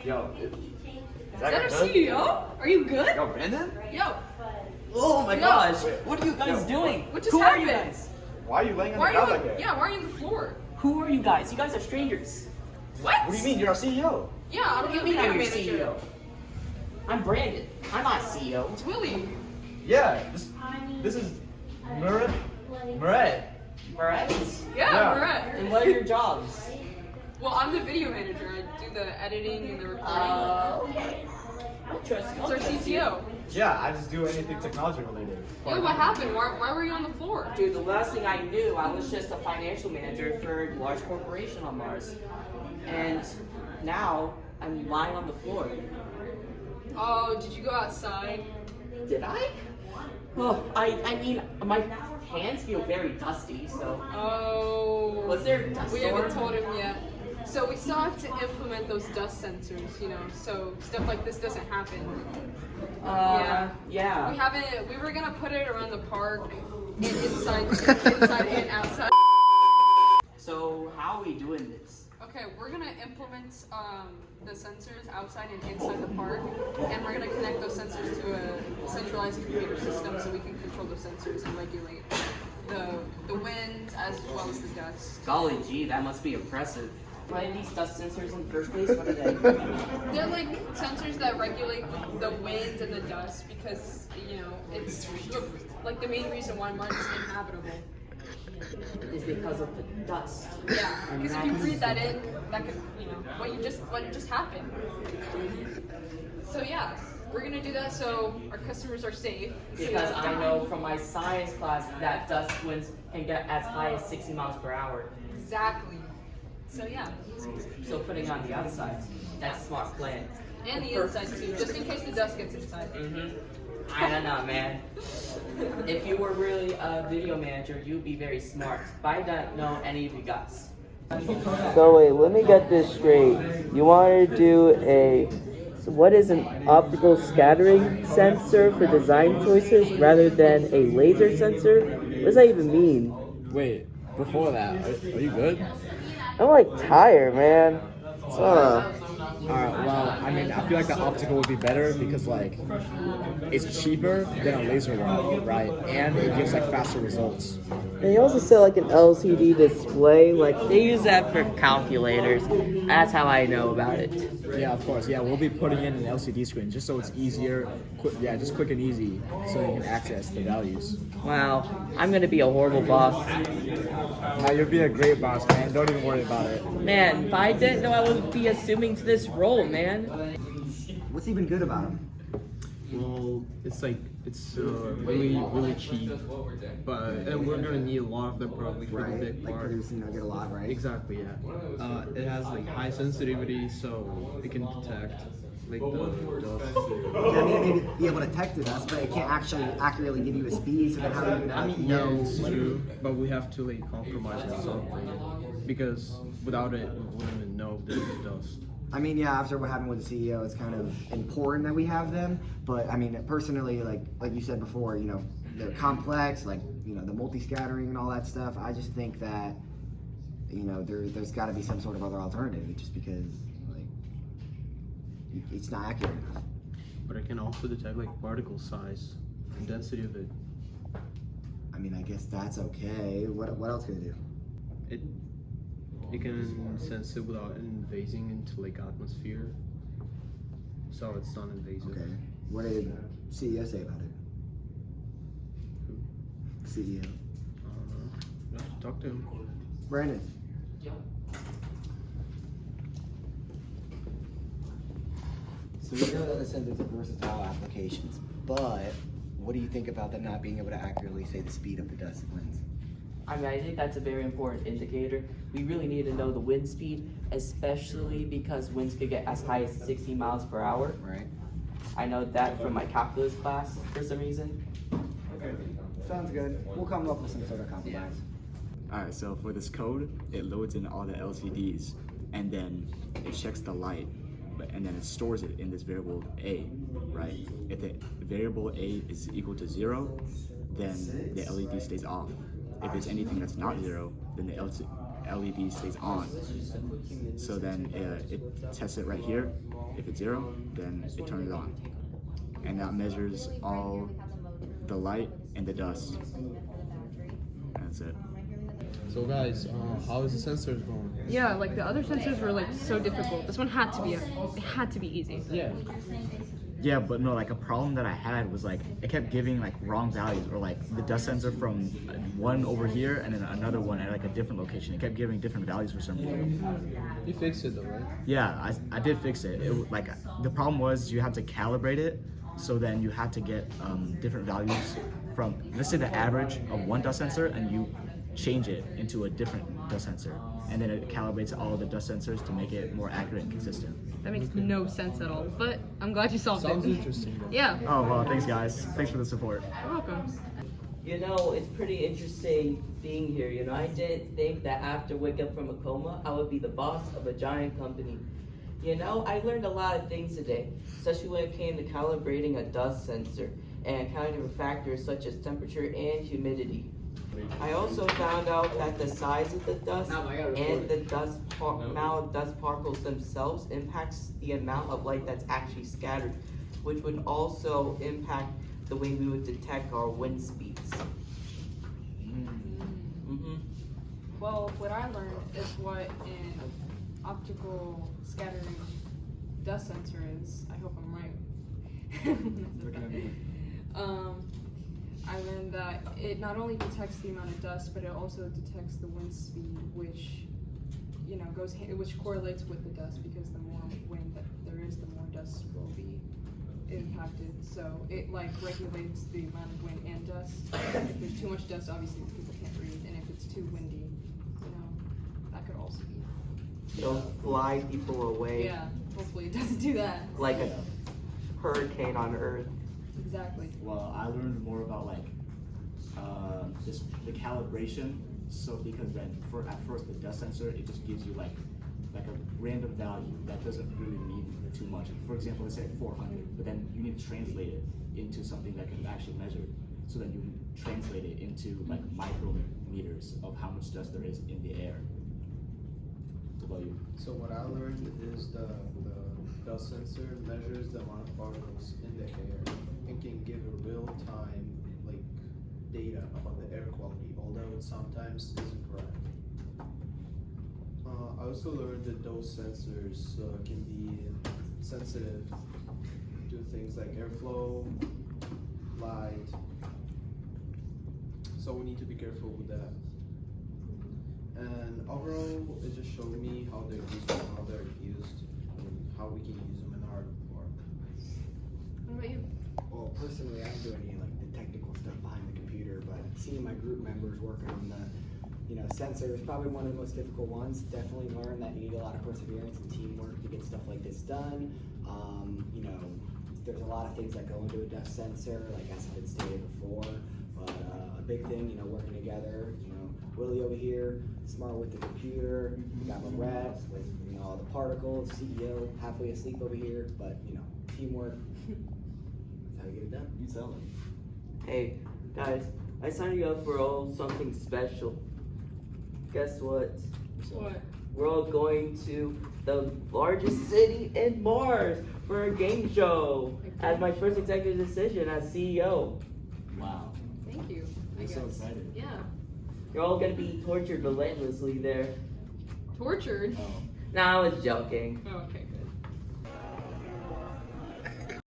Yo, is that our good? CEO? Are you good? Yo, Brandon? Yo, Oh my No. gosh! What are you guys Yo, doing? what just Who are you happened? guys? Why are you laying on why the are ground you? like that? Yeah, why are you on the floor? Who are you guys? You guys are strangers. What? What do you mean? You're our CEO. Yeah, I'm What do you the mean video I'm your manager. CEO? I'm Brandon. I'm not CEO. It's Willie. Yeah, this is Murat. Murat. Moretz? Yeah, Yeah. we're at. And what are your jobs? Well, I'm the video manager. I do the editing and the recording. Okay. Interesting. It's our CTO. Yeah, I just do anything technology related. Yo, what happened? Why were you on the floor? Dude, the last thing I knew, I was just a financial manager for a large corporation on Mars. And now I'm lying on the floor. Oh, did you go outside? Did I? Oh, I mean, my hands feel very dusty, so. Oh. Was there a dust We haven't storm? told him yet. So we still have to implement those dust sensors, you know, so stuff like this doesn't happen. Yeah. We haven't. We were gonna put it around the park, and inside and outside. So how are we doing this? Okay, we're gonna implement the sensors outside and inside the park, and we're gonna connect those sensors to a centralized computer system so we can control the sensors and regulate the wind as well as the dust. Golly gee, that must be impressive. Why are these dust sensors in the first place? What are they? They're like sensors that regulate the wind and the dust because you know it's like the main reason why Mars is inhabitable. It's because of the dust. Yeah, because if you breathe that in, that could you know what just happened. So yeah, we're gonna do that so our customers are safe. Because I know from my science class that dust winds can get as high as 60 miles per hour. Exactly. So yeah, So putting on the outside, that's a smart plan. and the inside too, just in case the dust gets inside. I don't know, man. If you were really a video manager, you'd be very smart. But I don't know any of you guys. So wait, let me get this straight. You want to do what is an optical scattering sensor for design choices rather than a laser sensor? What does that even mean? Wait, before that, are you good? I'm like tired, man. Alright, well, I mean, I feel like the optical would be better because, like, it's cheaper than a laser one, right? And it gives, like, faster results. And you also said like an LCD display, like They use that for calculators. That's how I know about it. Yeah, of course. Yeah, we'll be putting in an LCD screen just so it's easier, just quick and easy so you can access the values. Wow, I'm gonna be a horrible boss. Now, you'll be a great boss, man. Don't even worry about it. Man, if I didn't know I would be assuming to this role, man. What's even good about them? Well, it's really cheap, but and we're gonna need a lot of them probably for the Right? big Like part. producing, get a lot, right? Exactly, yeah. It has like high sensitivity, so it can detect like the dust. Yeah, I mean, it may be able to detect the dust, but it can't actually accurately give you a speed. So then, how are you gonna know? It's true, but we have to like compromise with something because without it, we wouldn't even know if there's dust. I mean, yeah, after what happened with the CEO, it's kind of important that we have them. But I mean, personally, like you said before, you know, they're complex, like you know, the multi-scattering and all that stuff. I just think that you know, there's got to be some sort of other alternative, just because like it's not accurate enough. But it can also detect like particle size and density of it. I mean, I guess that's okay. What else can it do? It can sense it without invading into like atmosphere, so it's not invasive. Okay. What did CEO say about it? CEO. You have to talk to him. Brandon. So we know that the sensors are versatile applications, but what do you think about them not being able to accurately say the speed of the dust winds? I mean, I think that's a very important indicator. We really need to know the wind speed, especially because winds could get as high as 60 miles per hour. Right? I know that from my calculus class for some reason. Okay. Sounds good. We'll come up with some sort of compromise. Alright, so for this code, it loads in all the LCDs, and then it checks the light, and then it stores it in this variable A, right? If the variable A is equal to 0, then the LED stays off. If it's anything that's not 0, then the LED stays on. So then it tests it right here. If it's 0, then it turns it on. And that measures all the light and the dust. That's it. So guys, how is the sensors going? Yeah, like the other sensors were like so difficult. This one had to be easy. Yeah. Yeah, but no, like a problem that I had was like it kept giving like wrong values, or like the dust sensor from one over here and then another one at like a different location. It kept giving different values for some reason. You fixed it though, right? Yeah, I did fix it. Like the problem was you had to calibrate it, so then you had to get different values from, let's say, the average of one dust sensor, and you change it into a different dust sensor, and then it calibrates all of the dust sensors to make it more accurate and consistent. That makes no sense at all. But I'm glad you solved Sounds it. interesting though. Yeah. Oh well, thanks guys. Thanks for the support. You're welcome. You know, it's pretty interesting being here. You know, I didn't think that after waking up from a coma, I would be the boss of a giant company. You know, I learned a lot of things today, especially when it came to calibrating a dust sensor and accounting for factors such as temperature and humidity. I also found out that the size of the dust and the amount of dust particles themselves impacts the amount of light that's actually scattered, which would also impact the way we would detect our wind speeds. Well, what I learned is what an optical scattering dust sensor is. I hope I'm right. I learned that it not only detects the amount of dust, but it also detects the wind speed, which, you know, which correlates with the dust, because the more wind that there is, the more dust will be impacted. So it like regulates the amount of wind and dust. If there's too much dust, obviously people can't breathe, and if it's too windy, you know, that could also be. It'll fly people away Yeah, hopefully it doesn't do that. like a hurricane on Earth. Exactly. Well, I learned more about like just the calibration. So because then at first the dust sensor, it just gives you like a random value that doesn't really mean too much. For example, let's say 400, but then you need to translate it into something that can actually measure. So then you translate it into like micrometers of how much dust there is in the air. What about you? So what I learned is the dust sensor measures the amount of particles in the air and can give a real-time like data about the air quality, although it sometimes isn't correct. I also learned that those sensors can be sensitive to things like airflow, light, so we need to be careful with that. And overall, it just showed me how they're used, and how we can use them in our work. What about you? Well, personally, I don't do any like the technical stuff behind the computer, but seeing my group members working on the, sensor is probably one of the most difficult ones. Definitely learned that you need a lot of perseverance and teamwork to get stuff like this done. There's a lot of things that go into a dust sensor, like as has been stated before. But a big thing, working together. Willie over here, smart with the computer. We got Lorette with all the particles. CEO halfway asleep over here, but teamwork. That's how you get it done. You tell them. Hey, guys, I signed you up for something special. Guess what? What? We're all going to the largest city in Mars for a game show as my first executive decision as CEO. Wow. Thank you. I'm so excited. Yeah. You're all gonna be tortured relentlessly there. Tortured? Oh. Nah, I was joking. Oh, okay.